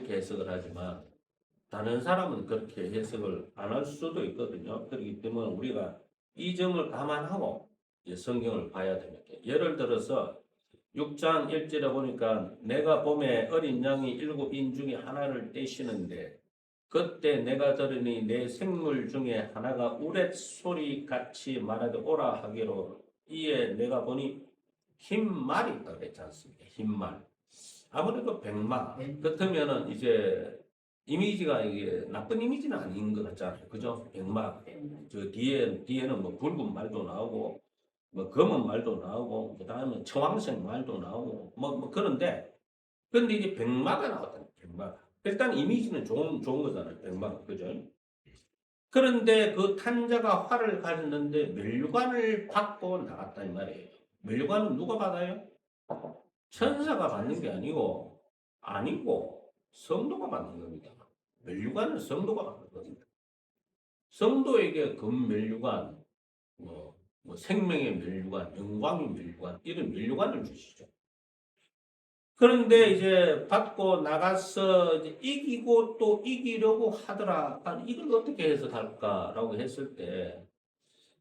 그렇게 해석을 하지만 다른 사람은 그렇게 해석을 안 할 수도 있거든요. 그렇기 때문에 우리가 이 점을 감안하고 이제 성경을 봐야 됩니다. 예를 들어서 6장 1절에 보니까 내가 봄에 어린 양이 7인 중에 하나를 떼시는데 그때 내가 들으니 내 생물 중에 하나가 우레소리 같이 말하되 오라 하기로 이에 내가 보니 흰 말이 있다 그랬지 않습니까? 흰 말. 아무래도 백마 같으면은 이제 이미지가 이게 나쁜 이미지는 아닌 것 같잖아요. 그죠? 백마. 저 뒤에는 뭐 붉은 말도 나오고 뭐 검은 말도 나오고 그다음에 청황색 말도 나오고 뭐 그런데 근데 이제 백마가 나왔다. 백마가. 일단 이미지는 좋은 거잖아요. 백마가. 그죠? 그런데 그 탄자가 활을 가졌는데 멸관을 받고 나갔다 이 말이에요. 멸관은 누가 받아요? 천사가 받는 게 아니고 성도가 받는 겁니다. 멸관은 성도가 받는 겁니다. 성도에게 금멸관, 뭐 생명의 멸관, 영광의 멸관 이런 멸관을 주시죠. 그런데 이제 받고 나가서 이제 이기고 또 이기려고 하더라. 이걸 어떻게 해석할까라고 했을 때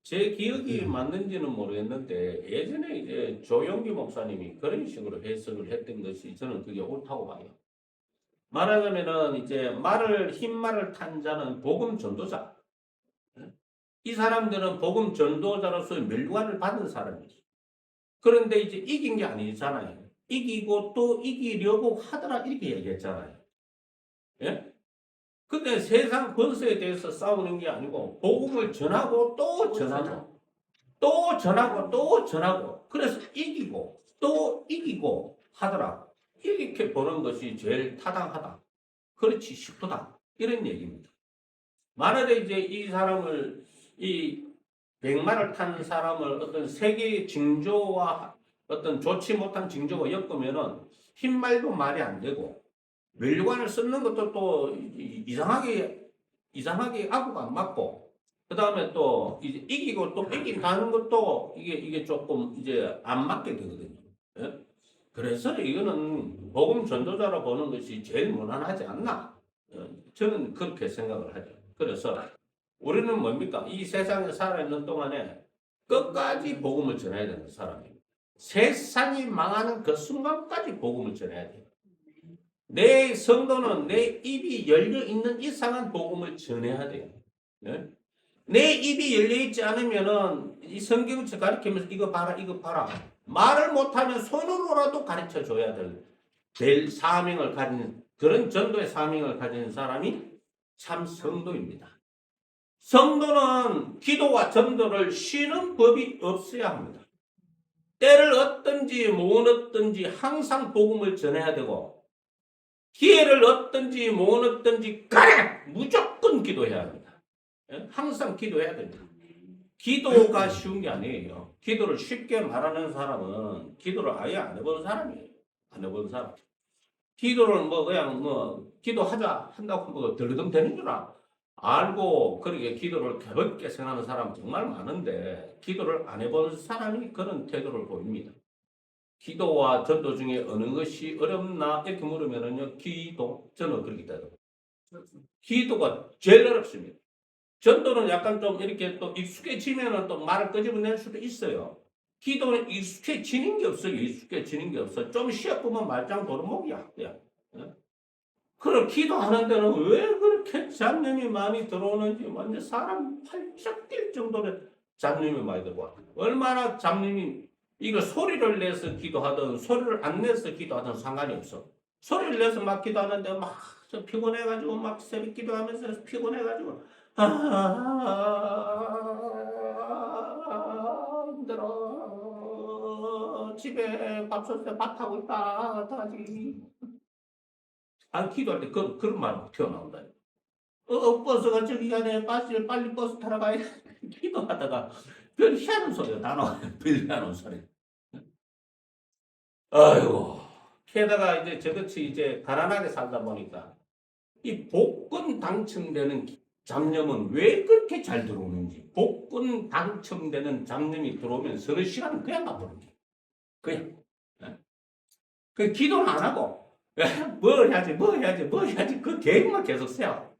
제 기억이 맞는지는 모르겠는데 예전에 이제 조용기 목사님이 그런 식으로 해석을 했던 것이 저는 그게 옳다고 봐요. 말하자면은 이제 흰 말을 탄 자는 복음 전도자. 이 사람들은 복음 전도자로서 멸관을 받은 사람이지. 그런데 이제 이긴 게 아니잖아요. 이기고 또 이기려고 하더라 이렇게 얘기했잖아요. 예? 근데 세상 권세에 대해서 싸우는 게 아니고 복음을 전하고 또 전하고 또 전하고 또 전하고 그래서 이기고 또 이기고 하더라. 이렇게 보는 것이 제일 타당하다. 그렇지 싶다. 이런 얘기입니다. 만약에 이제 이 사람을 이 백마를 탄 사람을 어떤 세계의 징조와 어떤 좋지 못한 징조가 엮으면은 흰말도 말이 안 되고 멸관을 쓰는 것도 또 이상하게 아구가 안 맞고 그 다음에 또 이제 이기고 또 이긴다는 것도 이게 조금 이제 안 맞게 되거든요. 예? 그래서 이거는 복음 전도자로 보는 것이 제일 무난하지 않나? 저는 그렇게 생각을 하죠. 그래서 우리는 뭡니까? 이 세상에 살아있는 동안에 끝까지 복음을 전해야 되는 사람입니다. 세상이 망하는 그 순간까지 복음을 전해야 돼요. 내 성도는 내 입이 열려 있는 이상은 복음을 전해야 돼요. 네? 내 입이 열려 있지 않으면은 이 성경을 가르치면서 이거 봐라, 이거 봐라. 말을 못하면 손으로라도 가르쳐 줘야 될 사명을 가진 그런 전도의 사명을 가진 사람이 참 성도입니다. 성도는 기도와 전도를 쉬는 법이 없어야 합니다. 때를 얻든지 못 얻든지 항상 복음을 전해야 되고 기회를 얻든지 못 얻든지 간에 무조건 기도해야 합니다. 항상 기도해야 됩니다. 기도가 쉬운 게 아니에요. 기도를 쉽게 말하는 사람은 기도를 아예 안 해본 사람이에요. 안 해본 사람. 기도를 그냥 기도하자 한다고 들르듬 되는 줄 알고 그렇게 기도를 가볍게 생각하는 사람 정말 많은데 기도를 안 해본 사람이 그런 태도를 보입니다. 기도와 전도 중에 어느 것이 어렵나 이렇게 물으면은요 저는 그렇게 대답해요. 기도가 제일 어렵습니다. 전도는 약간 좀 이렇게 또 익숙해지면은 또 말을 끄집어낼 수도 있어요. 기도는 익숙해지는 게 없어요. 익숙해지는 게 없어. 좀 쉬어보면 말짱 도루묵이야. 그럼 기도하는 데는 왜 그렇게 잡념이 많이 들어오는지 완전 사람 팔짝 뛸 정도로 잡념이 많이 들어와. 얼마나 잡념이 이거 소리를 내서 기도하든 소리를 안 내서 기도하든 상관이 없어. 소리를 내서 막 기도하는데 막 피곤해가지고 막 새벽 기도하면서 피곤해가지고 힘들어 집에 밥솥에 밥 하고 있다 어떡하지. 기도할 때 그런 말 튀어나온다. 버스가 저기 가네. 빨리 버스 타러 가야 기도하다가 별 희한한 소리가 다 나와요. 별 희한한 소리. 아이고. 게다가 이제 저같이 이제 가난하게 살다 보니까 이 복권 당첨되는 잡념은 왜 그렇게 잘 들어오는지. 복권 당첨되는 잡념이 들어오면 서너 시간 그냥 가버린 게. 그냥. 그 기도는 안 하고 뭘 해야지, 뭘 해야지, 뭘 해야지. 그 계획만 계속 세워.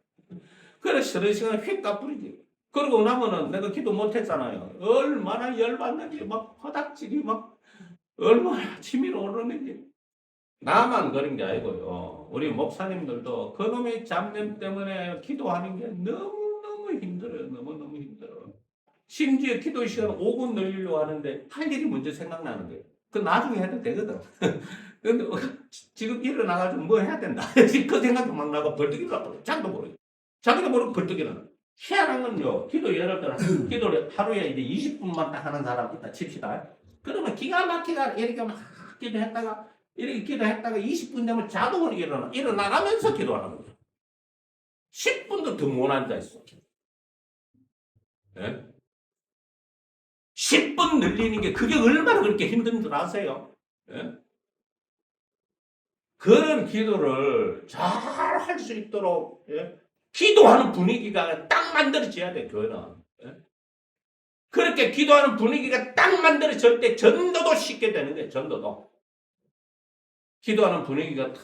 그래서 쉬는 시간에 휙 까뿌리지. 그러고 나면은 내가 기도 못했잖아요. 얼마나 열받는지, 막 화닥질이 막 얼마나 치밀어 오르는지. 나만 그런 게 아니고요. 우리 목사님들도 그놈의 잡념 때문에 기도하는 게 너무너무 힘들어요. 너무너무 힘들어. 심지어 기도 시간 5분 늘리려고 하는데 할 일이 먼저 생각나는 거예요. 그 나중에 해도 되거든. 근데 지금 일어나가지고 뭐 해야 된다. 그 생각이 막 나고 벌떡 일어나고 자기도 모르게. 자기도 모르고 벌떡 일어나. 희한한 건요. 기도 예를 들어 기도를 하루에 이제 20분만 딱 하는 사람 있다 칩시다. 그러면 기가 막히게 이렇게 막 기도했다가 이렇게 기도했다가 20분 되면 자동으로 일어나가면서 기도하는 거예요. 10분도 더 못 앉아 있어. 예? 10분 늘리는 게 그게 얼마나 그렇게 힘든 줄 아세요? 예? 그런 기도를 잘 할 수 있도록 예? 기도하는 분위기가 딱 만들어져야 돼 교회는. 예? 그렇게 기도하는 분위기가 딱 만들어질 때 전도도 쉽게 되는 거예요. 전도도. 기도하는 분위기가 딱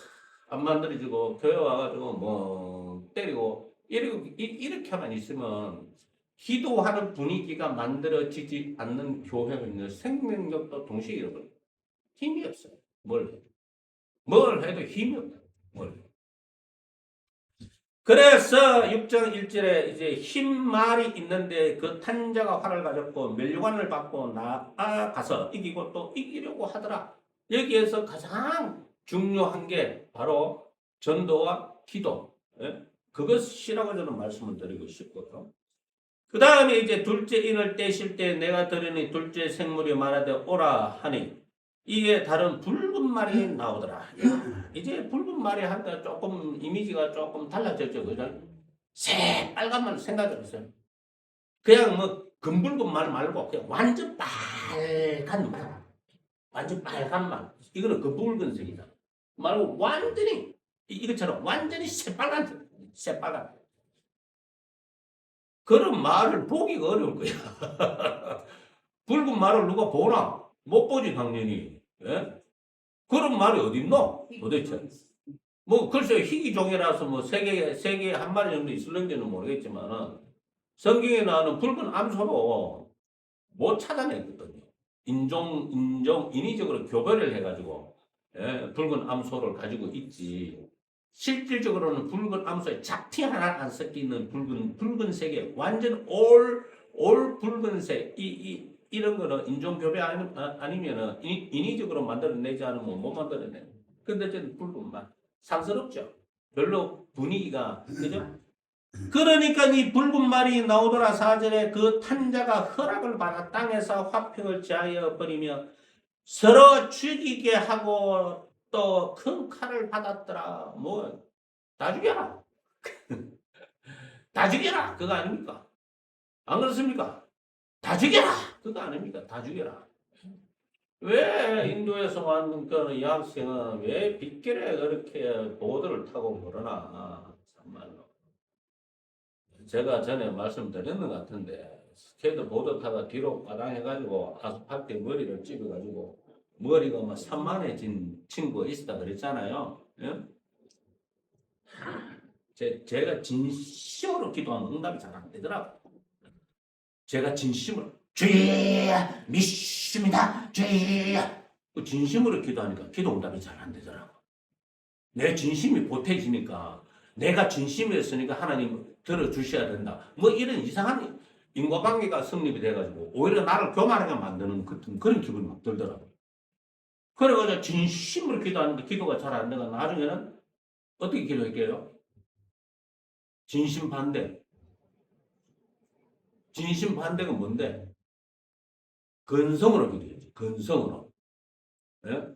안 만들어지고 교회 와가지고 뭐 때리고 이렇게만 있으면 기도하는 분위기가 만들어지지 않는 교회는 생명력도 동시에 잃어버려요. 힘이 없어요. 뭘 해도 힘이 없다. 그래서 6장 1절에 이제 흰 말이 있는데 그 탄자가 활을 가졌고 멸류관을 받고 나아가서 이기고 또 이기려고 하더라. 여기에서 가장 중요한 게 바로 전도와 기도. 예? 그것이라고 저는 말씀을 드리고 싶고요. 그 다음에 이제 둘째 인을 떼실 때 내가 들으니 둘째 생물이 말하되 오라 하니 이게 다른 붉은 말이 나오더라. 야, 이제 붉은 말이 하니까 조금 이미지가 조금 달라졌죠. 그죠? 새빨간 말 생각을 했어요. 그냥 뭐 금붉은 말 말고 그냥 완전 빨간 말. 완전 빨간 말. 이거는 그 붉은색이다. 말고 완전히 이것처럼 완전히 새빨간. 그런 말을 보기가 어려울 거야. 붉은 말을 누가 보나? 못 보지 당연히. 예? 그런 말이 어딨노? 도대체. 뭐 글쎄 희귀종이라서 뭐 세계에 한 마리 정도 있을런지는 모르겠지만 성경에 나오는 붉은 암소로 못 찾아냈거든요. 인위적으로 교배를 해가지고 예, 붉은 암소를 가지고 있지. 실질적으로는 붉은 암소에 잡티 하나 안 섞이는 붉은색의 완전 올 붉은색 이런 거는 인종교배 아니면은 인위적으로 만들어내지 않으면 못 만들어내. 근데 저는 붉은 맛 상스럽죠. 별로 분위기가 그죠? 그러니까 이 붉은 말이 나오더라. 4절에 그 탄자가 허락을 받아 땅에서 화평을 제하여 버리며 서로 죽이게 하고 또 큰 칼을 받았더라. 뭐 다 죽여라. 다 죽여라. 그거 아닙니까? 안 그렇습니까? 다 죽여라. 그거 아닙니까? 다 죽여라. 왜 인도에서 왔는 그 여학생은 왜 빗길에 그렇게 보드를 타고 그러나 참말로. 제가 전에 말씀드렸는 것 같은데 스케이트보드 타가 뒤로 빠당해가지고 아스팔트에 머리를 찝어가지고 머리가 막 산만해진 친구가 있었다 그랬잖아요. 예? 제가 진심으로 기도하면 응답이 잘 안 되더라고. 제가 진심으로 주여 믿습니다 주여 진심으로 기도하니까 기도 응답이 잘 안 되더라고. 내 진심이 보태지니까 내가 진심이었으니까 하나님 들어주셔야 된다. 뭐 이런 이상한 인과관계가 성립이 돼가지고 오히려 나를 교만하게 만드는 그런 기분이 막 들더라고. 그래가지고 진심으로 기도하는데 기도가 잘 안 되가 나중에는 어떻게 기도할게요? 진심 반대. 진심 반대가 뭔데? 근성으로 기도해야지. 근성으로. 예?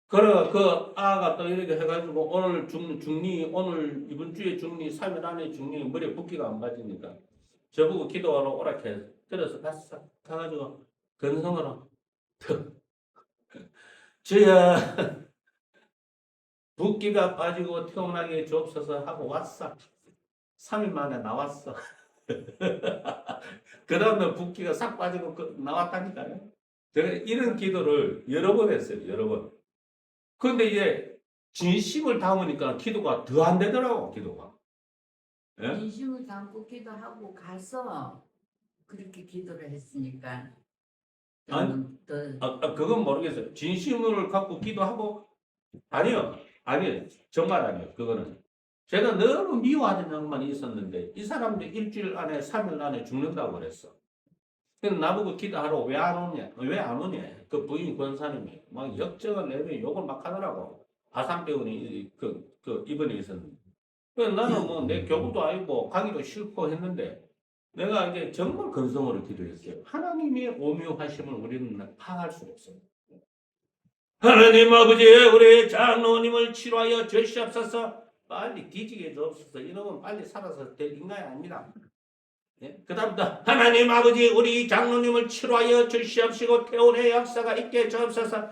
그래 그 아가 또 이렇게 해가지고 오늘 중리 오늘 이번 주에 중리 3일 안에 중리 머리에 붓기가 안 빠지니까 저보고 기도하러 오라케 들어서 갔어. 가가지고 근성으로 턱 주여 붓기가 빠지고 태어나게 주옵소서 하고 왔어. 3일 만에 나왔어. 그 다음에 붓기가 싹 빠지고 나왔다니까요. 제가 이런 기도를 여러 번 했어요. 여러 번. 근데 이제 진심을 담으니까 기도가 더 안 되더라고, 기도가. 예? 진심을 담고 기도하고 가서 그렇게 기도를 했으니까 아니, 더 그건 모르겠어요. 진심을 갖고 기도하고, 아니요, 아니요, 정말 아니요, 그거는. 제가 너무 미워하는 양반이 있었는데, 이 사람도 일주일 안에, 3일 안에 죽는다고 그랬어. 근데 나보고 기도하러 왜 안 오냐? 왜 안 오냐? 그 부인 권사님이 막 역적을 내며 욕을 막 하더라고. 아산병원이 입원해 있었는데. 그래서 나는 뭐 내 교구도 아니고 가기도 싫고 했는데 내가 이제 정말 근성으로 기도했어요. 하나님의 오묘하심을 우리는 파악할 수 없어요. 하나님 아버지, 우리 장로님을 치료하여 주시옵소서. 빨리 뒤지게 주옵소서. 이놈은 빨리 살아서 될 인간이 아닙니다. 예? 그 다음부터 하나님 아버지, 우리 장로님을 치료하여 주시옵시고 태운의 역사가 있게 주옵소서.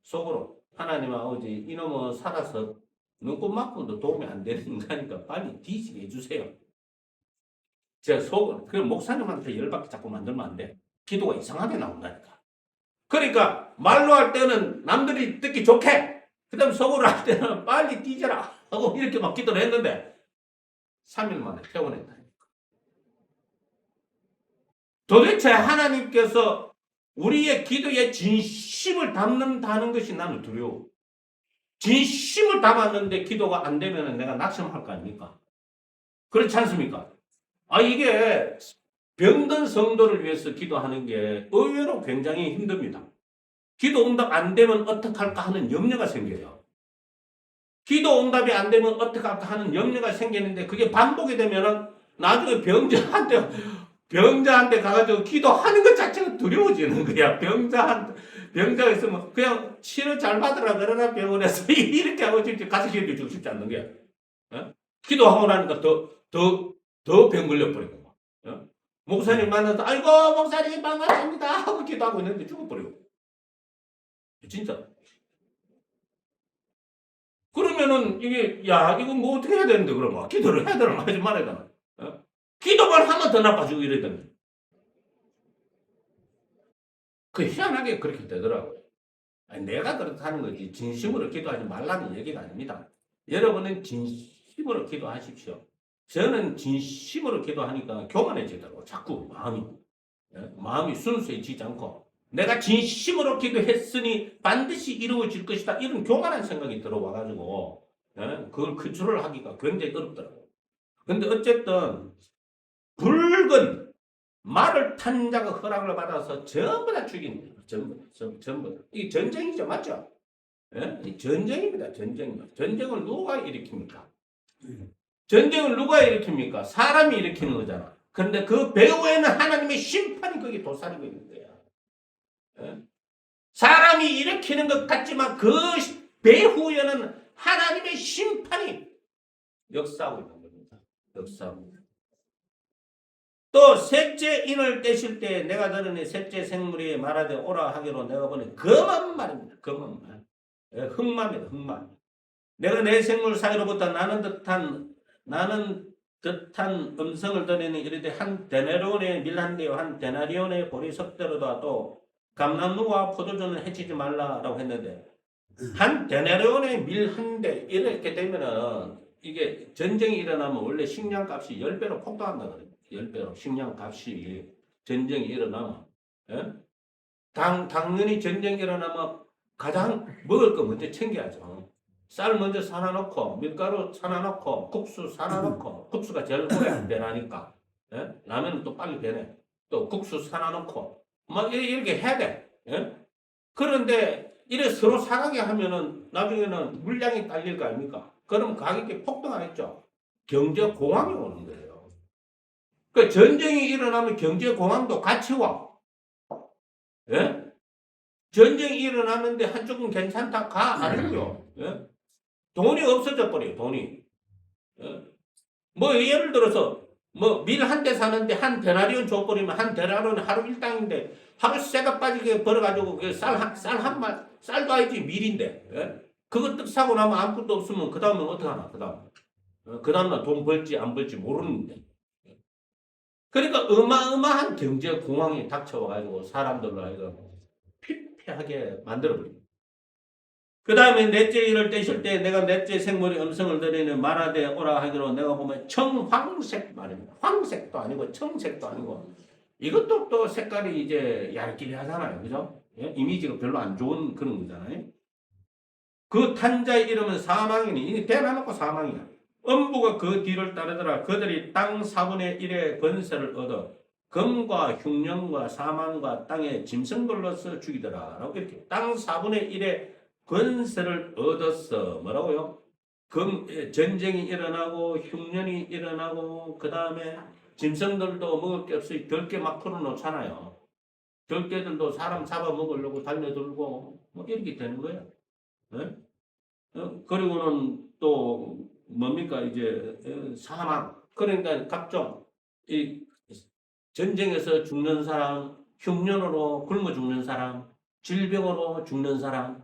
속으로 하나님 아버지, 이놈은 살아서 눈곱 맞고도 도움이 안 되는 인간이니까 빨리 뒤지게 해주세요. 제가 속으로. 그럼 목사님한테 열받게 자꾸 만들면 안 돼. 기도가 이상하게 나온다니까. 그러니까 말로 할 때는 남들이 듣기 좋게, 그 다음 속으로 할 때는 빨리 뒤져라 하고 이렇게 막 기도를 했는데 3일 만에 퇴원했다. 도대체 하나님께서 우리의 기도에 진심을 담는다는 것이 나는 두려워. 진심을 담았는데 기도가 안 되면 내가 낙심할 거 아닙니까? 그렇지 않습니까? 이게 병든 성도를 위해서 기도하는 게 의외로 굉장히 힘듭니다. 기도 응답 안 되면 어떡할까 하는 염려가 생겨요. 기도 응답이 안 되면 어떡할까 하는 염려가 생기는데 그게 반복이 되면은 나중에 병자한테 가가지고 기도하는 것 자체가 두려워지는 거야. 병자가 있으면 그냥 치료 잘 받으라 그러나 병원에서 이렇게 하고 가서 기도 주고 싶지 않는 거야. 어? 기도하고 나니까 더 병 걸려버리고. 어? 목사님 만나서 아이고 목사님 반갑습니다 하고 기도하고 있는데 죽어버리고. 진짜. 그러면은 이게 이건 뭐 어떻게 해야 되는데 그러면 기도를 해야 되나 하지 말아야 되나. 어? 기도만 하면 더 나빠지고 이래야 되는. 그 희한하게 그렇게 되더라고요. 내가 그렇다는 거지 진심으로 기도하지 말라는 얘기가 아닙니다. 여러분은 진심으로 기도하십시오. 저는 진심으로 기도하니까 교만해지더라고. 자꾸 마음이 순수해지지 않고 내가 진심으로 기도했으니 반드시 이루어질 것이다. 이런 교만한 생각이 들어와가지고 그걸 컨트롤 하기가 굉장히 어렵더라고요. 근데 어쨌든 붉은 말을 탄 자가 허락을 받아서 전부 다 죽인 거예요. 전부 다. 이게 전쟁이죠. 맞죠? 예? 이 전쟁입니다. 전쟁을 누가 일으킵니까? 전쟁을 누가 일으킵니까? 사람이 일으키는 거잖아. 그런데 그 배후에는 하나님의 심판이 거기 도사리고 있는 거야. 예? 사람이 일으키는 것 같지만 그 배후에는 하나님의 심판이 역사하고 있는 겁니다. 역사하고. 또 셋째 인을 떼실 때 내가 들으니 셋째 생물이 말하되 오라 하기로 내가 보니 금은 말입니다. 금은 말. 흑마입니다. 흑마. 내가 내 생물 사이로부터 나는 듯한 음성을 들으니 이르되 한 데나리온의 밀 한 대요 한 데나리온의 보리 석대로다 또 감나무와 포도주는 해치지 말라라고 했는데 한 데나리온의 밀 한 대 이렇게 되면은 이게 전쟁이 일어나면 원래 식량값이 10배로 폭등한다 그래요. 10배로 식량값이 전쟁이 일어나면 당연히 전쟁이 일어나면 가장 먹을 거 먼저 챙겨야죠. 쌀 먼저 사놔놓고 밀가루 사놔놓고 국수 사놔놓고 국수가 제일 오래 안 배나니까 라면은 또 빨리 배네. 또 국수 사놔놓고 막 이렇게 해야 돼. 그런데 이래 서로 사가게 하면은 나중에는 물량이 딸릴 거 아닙니까? 그럼 가격이 폭등하겠죠. 경제 공황이 오는 거예요. 그 전쟁이 일어나면 경제 공황도 같이 와. 예? 전쟁이 일어나는데 한쪽은 괜찮다 가 아니고요. 예? 돈이 없어져 버려요. 돈이. 예? 뭐 예를 들어서 뭐 밀 한 대 사는데 한 데나리온 줘버리면 한 데나리온 하루 일당인데 하루 쇠가 빠지게 벌어가지고 쌀도 아니지 밀인데 그거 떡 사고 나면 아무것도 없으면 그 다음은 어떡하나 그 다음날 돈 벌지 안 벌지 모르는데 그러니까 어마어마한 경제 공황이 닥쳐와가지고 사람들로 하여금 피폐하게 만들어버립니다. 그 다음에 넷째 일을 떼실 때 내가 넷째 생물의 음성을 들으니 말하되 오라 하기로 내가 보면 청황색 말입니다. 황색도 아니고 청색도 아니고 이것도 또 색깔이 이제 얇게 하잖아요. 그죠? 예? 이미지가 별로 안 좋은 그런 거잖아요. 그 탄자의 이름은 사망이니 이게 대나놓고 사망이야. 음부가 그 뒤를 따르더라. 그들이 땅 4분의 1의 권세를 얻어 금과 흉령과 사망과 땅의 짐승들로서 죽이더라. 라고 이렇게 땅 4분의 1의 권세를 얻었어. 뭐라고요? 전쟁이 일어나고 흉년이 일어나고 그 다음에 짐승들도 먹을 게 없이 들깨 막 풀어놓잖아요. 들깨들도 사람 잡아먹으려고 달려들고 뭐 이렇게 되는 거예요. 네? 그리고는 또 뭡니까 이제 사망 그러니까 각종 이 전쟁에서 죽는 사람, 흉년으로 굶어 죽는 사람, 질병으로 죽는 사람,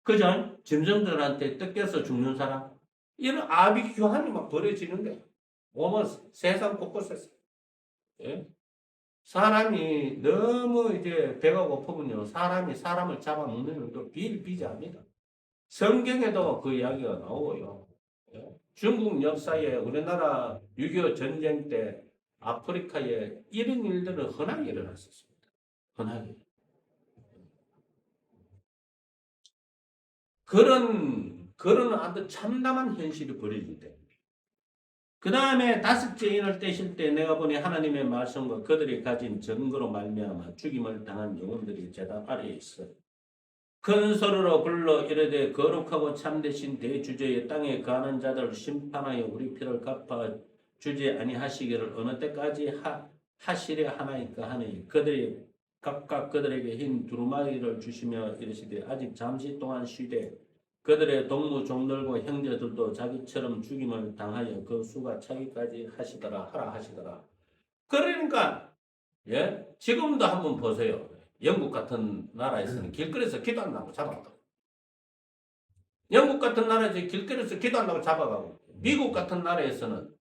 그죠? 짐승들한테 뜯겨서 죽는 사람 이런 아비규환이 막 벌어지는 거야. 어머 세상 곳곳에서. 예? 사람이 너무 이제 배가 고프면요. 사람이 사람을 잡아먹는 것도 비일비재합니다. 성경에도 그 이야기가 나오고요. 예? 중국 역사에 우리나라 6.25 전쟁 때 아프리카에 이런 일들은 흔하게 일어났었습니다. 흔하게. 그런 아주 참담한 현실이 벌어질 때. 그 다음에 다섯째 인을 떼실 때 내가 보니 하나님의 말씀과 그들이 가진 증거로 말미암아 죽임을 당한 영혼들이 제단 아래에 있어. 큰 소리로 불러 이르되 거룩하고 참되신 대주제의 땅에 가는 자들 심판하여 우리 피를 갚아 주지 아니하시기를 어느 때까지 하시려 하나이까 하니 그들이 각각 그들에게 흰 두루마리를 주시며 이르시되 아직 잠시 동안 쉬되 그들의 동무 종들과 형제들도 자기처럼 죽임을 당하여 그 수가 차기까지 하라 하시더라. 그러니까 지금도 한번 보세요. 영국 같은 나라에서는 길거리에서 기도한다고 잡아가고 영국 같은 나라에서 길거리에서 기도한다고 잡아가고 미국 같은 나라에서는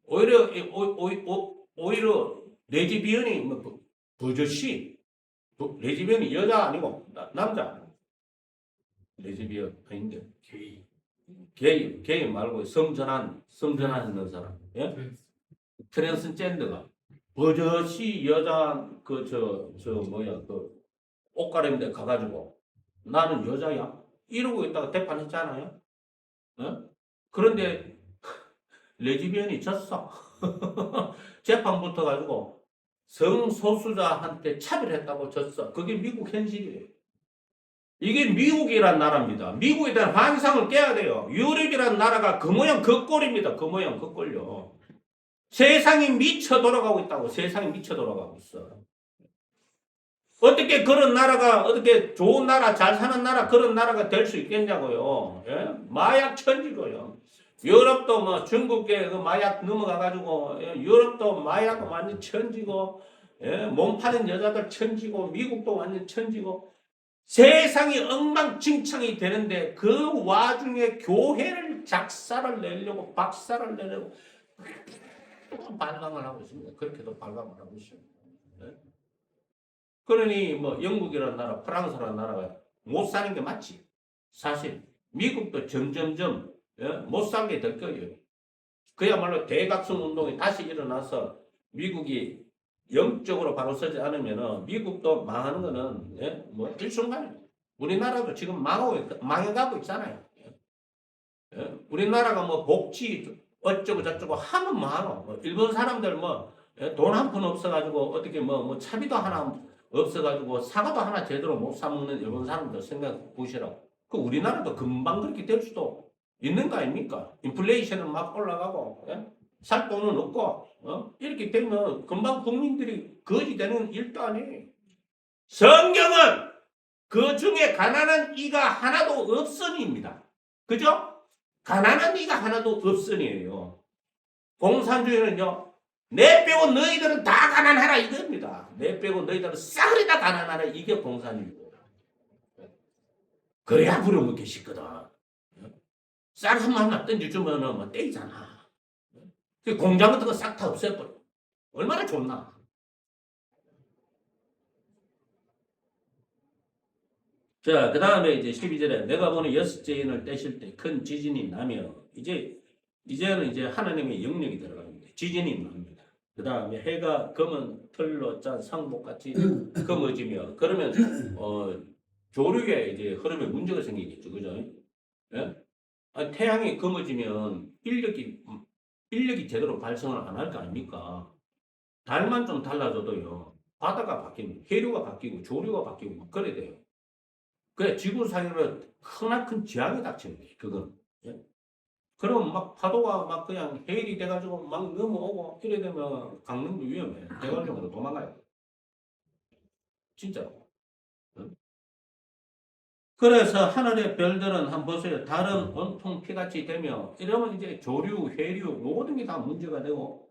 오히려 레즈비언이 뭐 버젓이 레즈비언이 여자 아니고 남자 레즈비언 아닌데 게이 말고 성전환 있는 사람 트랜스젠더가 버젓이 여자 옷 가리는데 가가지고 나는 여자야 이러고 있다가 대판했잖아요. 그런데 레즈비언이 졌어. 재판 붙어가지고 성소수자한테 차별했다고 졌어. 그게 미국 현실이에요. 이게 미국이란 나라입니다. 미국에 대한 환상을 깨야 돼요. 유럽이란 나라가 그 모양 그 꼴입니다. 그 모양 그 꼴요. 세상이 미쳐 돌아가고 있다고. 세상이 미쳐 돌아가고 있어. 어떻게 그런 나라가 어떻게 좋은 나라 잘 사는 나라 그런 나라가 될 수 있겠냐고요. 마약 천지고요. 유럽도 뭐 중국에 그 마약 넘어가가지고 유럽도 마약 완전 천지고 몸 파는 여자들 천지고 미국도 완전 천지고 세상이 엉망진창이 되는데 그 와중에 교회를 작사를 내려고 박사를 내려고 발광을 하고 있습니다. 그렇게도 발광을 하고 있습니다. 그러니 뭐 영국이라는 나라, 프랑스라는 나라가 못 사는 게 맞지. 사실 미국도 점점점 못 살게 될 거예요. 그야말로 대각성 운동이 다시 일어나서 미국이 영적으로 바로 서지 않으면 미국도 망하는 거는 뭐 일순간입니다. 우리나라도 지금 망해가고 있잖아요. 우리나라가 뭐 복지 어쩌고 저쩌고 하면 망하고 뭐 일본 사람들 뭐 돈 한 푼 없어가지고 어떻게 뭐 차비도 하나 없어가지고 사과도 하나 제대로 못 사먹는 일본 사람들 생각 보시라고. 그 우리나라도 금방 그렇게 될 수도 있는 거 아닙니까? 인플레이션은 막 올라가고 살 돈은 없고 이렇게 되면 금방 국민들이 거지 되는 일도 아니에요. 성경은 그 중에 가난한 이가 하나도 없으니입니다. 그죠? 가난한 이가 하나도 없으니예요. 공산주의는요. 내 빼고 너희들은 다 가난하라 이겁니다. 내 빼고 너희들은 싸그리 다 가난하라 이게 공산주의고. 그래야 부려먹기 쉽거든. 쌀 한 마리만 던져주면 뭐 떼이잖아. 공장 같은 거 싹 다 없애버려. 얼마나 좋나. 자, 그 다음에 이제 12절에 내가 보는 여섯째 인을 떼실 때 큰 지진이 나며 이제는 이제 하나님의 영역이 들어갑니다. 지진이 납니다. 그 다음에 해가 검은 털로 짠 상복같이 검어지며 그러면 조류에 이제 흐름에 문제가 생기겠죠, 그죠? 예? 아니, 태양이 검어지면 인력이 제대로 발생을 안 할 거 아닙니까? 달만 좀 달라져도요. 바다가 바뀌고 해류가 바뀌고 조류가 바뀌고 막 그래야 돼요. 그래 지구 상으로 크나큰 재앙이 닥치는 거예요. 그건. 예? 그럼 막 파도가 막 그냥 해일이 돼가지고 막 넘어오고 이래 되면 강릉도 위험해. 대관령으로 도망가요. 진짜로. 예? 그래서 하늘의 별들은 한번 보세요. 달은 온통 피같이 되며 이러면 이제 조류, 해류 모든 게 다 문제가 되고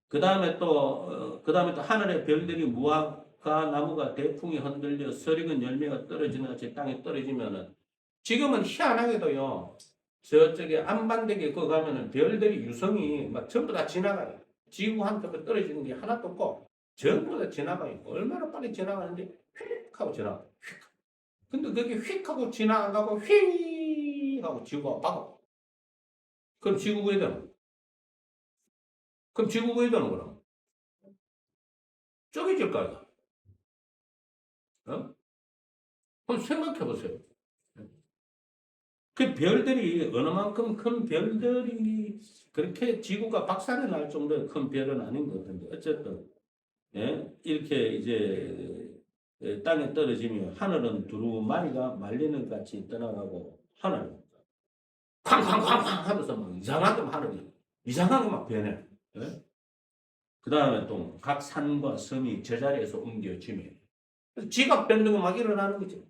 그 다음에 또 하늘의 별들이 무화과 나무가 대풍이 흔들려 설익은 열매가 떨어지는 같이 땅에 떨어지면은 지금은 희한하게도요. 저쪽에 안반대게 거 가면은 별들이 유성이 막 전부 다 지나가요. 지구한테 떨어지는 게 하나도 없고 전부 다 지나가요. 얼마나 빨리 지나가는데 휙 하고 지나가. 휙. 근데 그게 휙 하고 지나가고 휙 하고 지구가 박아. 그럼 지구가 왜 되는? 그럼 지구가 왜 되는 거라? 쪼개질 거 아니야. 어? 그럼 생각해 보세요. 그 별들이 어느 만큼 큰 별들이 그렇게 지구가 박살이 날 정도의 큰 별은 아닌 것 같은데 어쨌든 예? 이렇게 이제 땅에 떨어지면 하늘은 두루마리가 말리는 같이 떠나가고 하늘은 쾅쾅쾅쾅 하면서 막 이상한 거 하늘이 이상한 거 막 변해. 예? 그 다음에 또 각 산과 섬이 제자리에서 옮겨지며 지각 변동이 막 일어나는 거죠.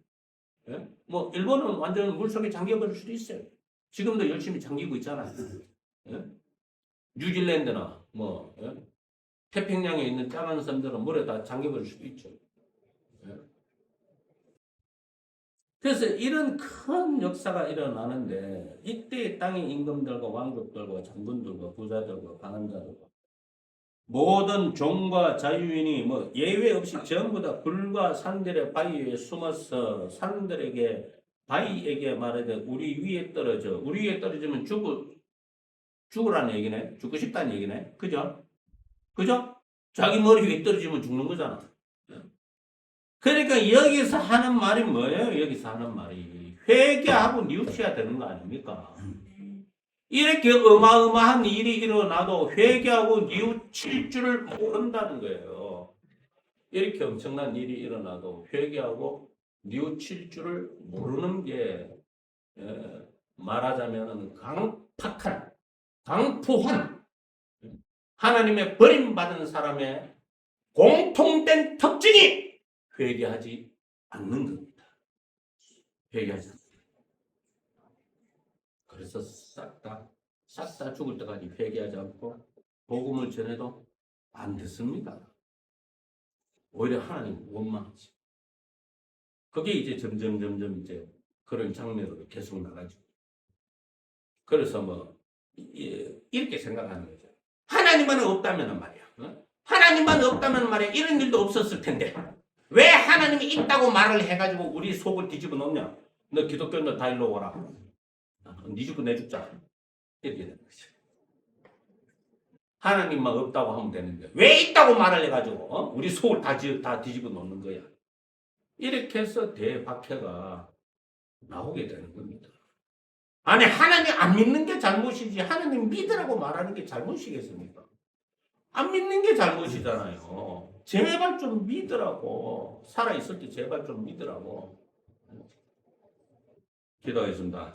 예? 뭐 일본은 완전 물속에 잠겨버릴 수도 있어요. 지금도 열심히 잠기고 있잖아요. 예? 뉴질랜드나 뭐 예? 태평양에 있는 작은 섬들은 물에 다 잠겨버릴 수도 있죠. 예? 그래서 이런 큰 역사가 일어나는데 이때 땅의 임금들과 왕족들과 장군들과 부자들과 강한 자들과 모든 종과 자유인이 뭐 예외 없이 전부 다 불과 산들의 바위에 숨어서 산들에게 바위에게 말하되 우리 위에 떨어지면 죽으라는 얘기네. 죽고 싶다는 얘기네. 그죠? 그죠? 자기 머리 위에 떨어지면 죽는 거잖아. 그러니까 여기서 하는 말이 뭐예요? 여기서 하는 말이 회개하고 뉘우쳐야 되는 거 아닙니까? 이렇게 어마어마한 일이 일어나도 회개하고 뉘우칠 줄을 모른다는 거예요. 이렇게 엄청난 일이 일어나도 회개하고 뉘우칠 줄을 모르는 게 말하자면 강포한 하나님의 버림받은 사람의 공통된 특징이 회개하지 않는 겁니다. 회개하지 않습니다. 그래서 싹 다 죽을 때까지 회개하지 않고 복음을 전해도 안 됐습니다. 오히려 하나님 원망하지. 그게 이제 점점 이제 그런 장면으로 계속 나가죠. 그래서 뭐 이렇게 생각하는 거죠. 하나님만 없다면 말이야. 하나님만 없다면 말이야. 이런 일도 없었을 텐데 왜 하나님이 있다고 말을 해가지고 우리 속을 뒤집어 놓냐? 너 기독교인들 다 일로 오라. 네 죽고 내 죽자. 이렇게 되는 거죠. 하나님만 없다고 하면 되는데 왜 있다고 말을 해가지고 우리 속을 다 뒤집어 놓는 거야. 이렇게 해서 대박해가 나오게 되는 겁니다. 아니 하나님 안 믿는 게 잘못이지 하나님 믿으라고 말하는 게 잘못이겠습니까? 안 믿는 게 잘못이잖아요. 제발 좀 믿으라고. 살아있을 때 제발 좀 믿으라고. 기도하겠습니다.